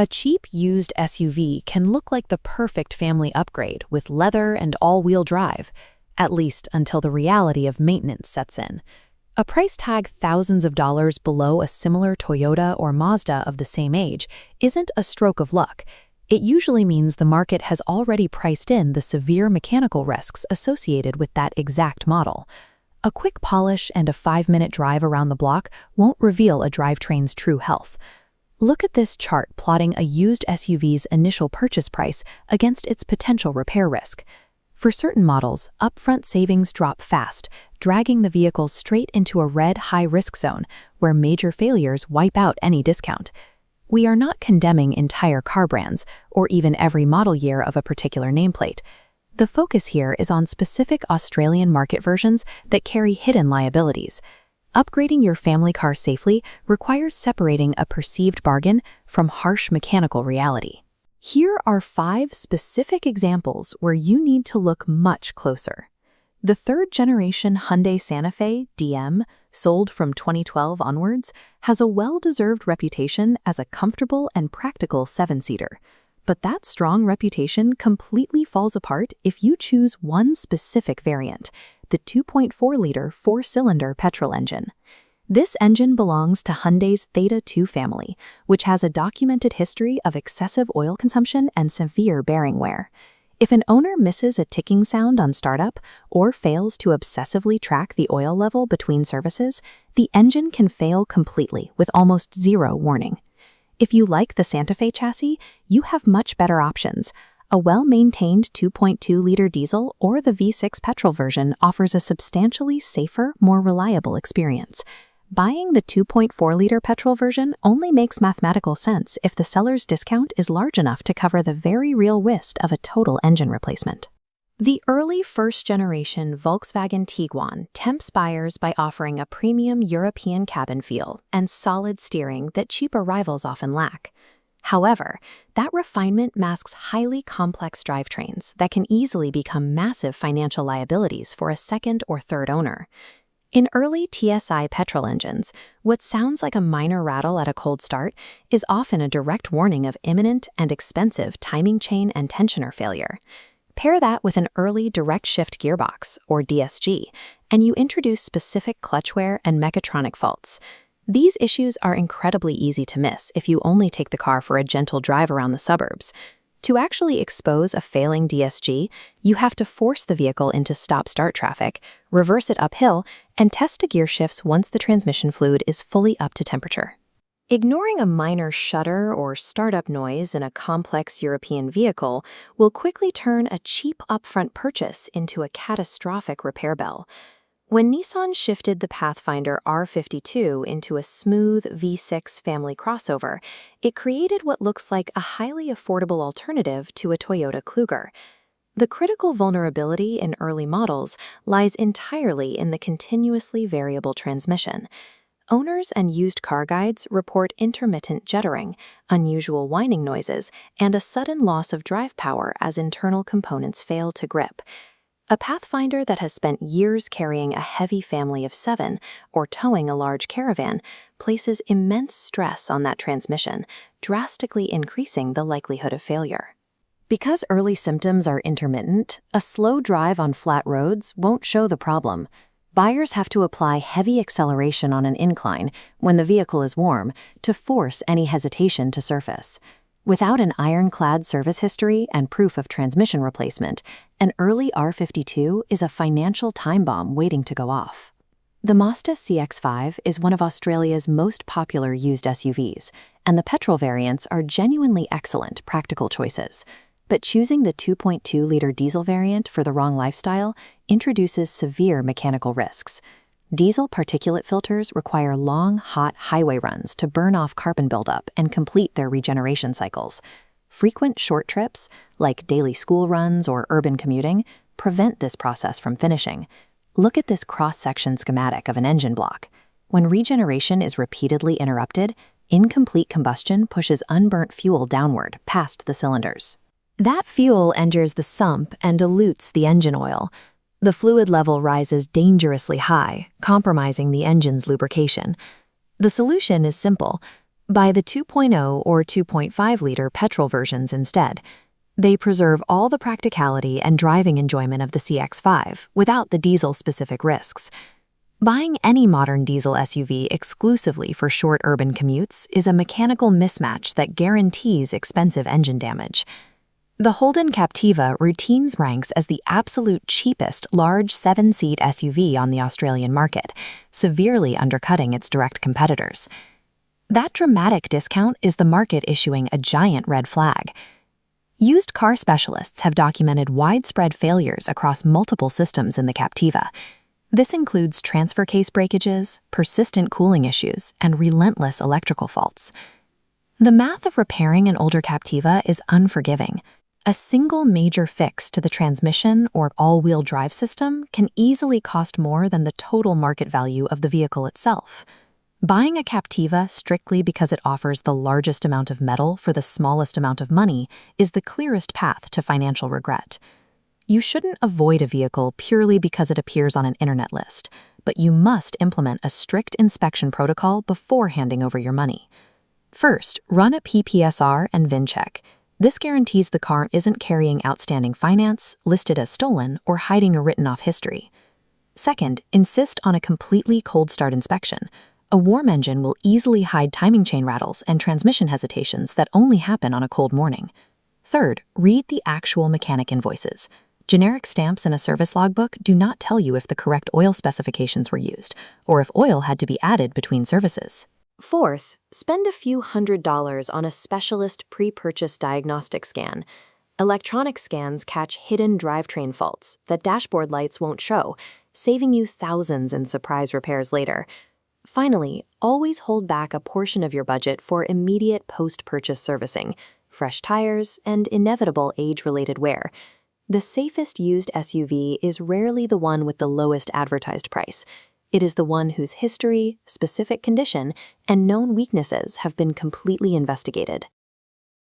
A cheap used SUV can look like the perfect family upgrade with leather and all-wheel drive, at least until the reality of maintenance sets in. A price tag thousands of dollars below a similar Toyota or Mazda of the same age isn't a stroke of luck. It usually means the market has already priced in the severe mechanical risks associated with that exact model. A quick polish and a 5-minute drive around the block won't reveal a drivetrain's true health. Look at this chart plotting a used SUV's initial purchase price against its potential repair risk. For certain models, upfront savings drop fast, dragging the vehicle straight into a red high-risk zone where major failures wipe out any discount. We are not condemning entire car brands or even every model year of a particular nameplate. The focus here is on specific Australian market versions that carry hidden liabilities. Upgrading your family car safely requires separating a perceived bargain from harsh mechanical reality. Here are 5 specific examples where you need to look much closer. The third-generation Hyundai Santa Fe DM, sold from 2012 onwards, has a well-deserved reputation as a comfortable and practical 7-seater. But that strong reputation completely falls apart if you choose one specific variant, the 2.4-liter 4-cylinder petrol engine. This engine belongs to Hyundai's Theta 2 family, which has a documented history of excessive oil consumption and severe bearing wear. If an owner misses a ticking sound on startup or fails to obsessively track the oil level between services, the engine can fail completely with almost zero warning. If you like the Santa Fe chassis, you have much better options. A well-maintained 2.2-liter diesel or the V6 petrol version offers a substantially safer, more reliable experience. Buying the 2.4-liter petrol version only makes mathematical sense if the seller's discount is large enough to cover the very real risk of a total engine replacement. The early first-generation Volkswagen Tiguan tempts buyers by offering a premium European cabin feel and solid steering that cheaper rivals often lack. However, that refinement masks highly complex drivetrains that can easily become massive financial liabilities for a second or third owner. In early TSI petrol engines, what sounds like a minor rattle at a cold start is often a direct warning of imminent and expensive timing chain and tensioner failure. Pair that with an early direct shift gearbox, or DSG, and you introduce specific clutch wear and mechatronic faults. These issues are incredibly easy to miss if you only take the car for a gentle drive around the suburbs. To actually expose a failing DSG, you have to force the vehicle into stop-start traffic, reverse it uphill, and test gear shifts once the transmission fluid is fully up to temperature. Ignoring a minor shudder or startup noise in a complex European vehicle will quickly turn a cheap upfront purchase into a catastrophic repair bill. When Nissan shifted the Pathfinder R52 into a smooth V6 family crossover, it created what looks like a highly affordable alternative to a Toyota Kluger. The critical vulnerability in early models lies entirely in the continuously variable transmission. Owners and used car guides report intermittent jittering, unusual whining noises, and a sudden loss of drive power as internal components fail to grip. A Pathfinder that has spent years carrying a heavy family of 7 or towing a large caravan places immense stress on that transmission, drastically increasing the likelihood of failure. Because early symptoms are intermittent, a slow drive on flat roads won't show the problem. Buyers have to apply heavy acceleration on an incline when the vehicle is warm to force any hesitation to surface. Without an ironclad service history and proof of transmission replacement, an early R52 is a financial time bomb waiting to go off. The Mazda CX-5 is one of Australia's most popular used SUVs, and the petrol variants are genuinely excellent practical choices. But choosing the 2.2-liter diesel variant for the wrong lifestyle introduces severe mechanical risks. Diesel particulate filters require long, hot highway runs to burn off carbon buildup and complete their regeneration cycles. Frequent short trips, like daily school runs or urban commuting, prevent this process from finishing. Look at this cross-section schematic of an engine block. When regeneration is repeatedly interrupted, incomplete combustion pushes unburnt fuel downward past the cylinders. That fuel enters the sump and dilutes the engine oil. The fluid level rises dangerously high, compromising the engine's lubrication. The solution is simple. Buy the 2.0 or 2.5-liter petrol versions instead. They preserve all the practicality and driving enjoyment of the CX-5 without the diesel-specific risks. Buying any modern diesel SUV exclusively for short urban commutes is a mechanical mismatch that guarantees expensive engine damage. The Holden Captiva routinely ranks as the absolute cheapest large 7-seat SUV on the Australian market, severely undercutting its direct competitors. That dramatic discount is the market issuing a giant red flag. Used car specialists have documented widespread failures across multiple systems in the Captiva. This includes transfer case breakages, persistent cooling issues, and relentless electrical faults. The math of repairing an older Captiva is unforgiving. A single major fix to the transmission or all-wheel drive system can easily cost more than the total market value of the vehicle itself. Buying a Captiva strictly because it offers the largest amount of metal for the smallest amount of money is the clearest path to financial regret. You shouldn't avoid a vehicle purely because it appears on an internet list, but you must implement a strict inspection protocol before handing over your money. First, run a PPSR and VIN check. This guarantees the car isn't carrying outstanding finance, listed as stolen, or hiding a written-off history. Second, insist on a completely cold start inspection. A warm engine will easily hide timing chain rattles and transmission hesitations that only happen on a cold morning. Third, read the actual mechanic invoices. Generic stamps in a service logbook do not tell you if the correct oil specifications were used, or if oil had to be added between services. Fourth, spend a few $100s on a specialist pre-purchase diagnostic scan. Electronic scans catch hidden drivetrain faults that dashboard lights won't show, saving you thousands in surprise repairs later. Finally, always hold back a portion of your budget for immediate post-purchase servicing, fresh tires, and inevitable age-related wear. The safest used SUV is rarely the one with the lowest advertised price. It is the one whose history, specific condition, and known weaknesses have been completely investigated.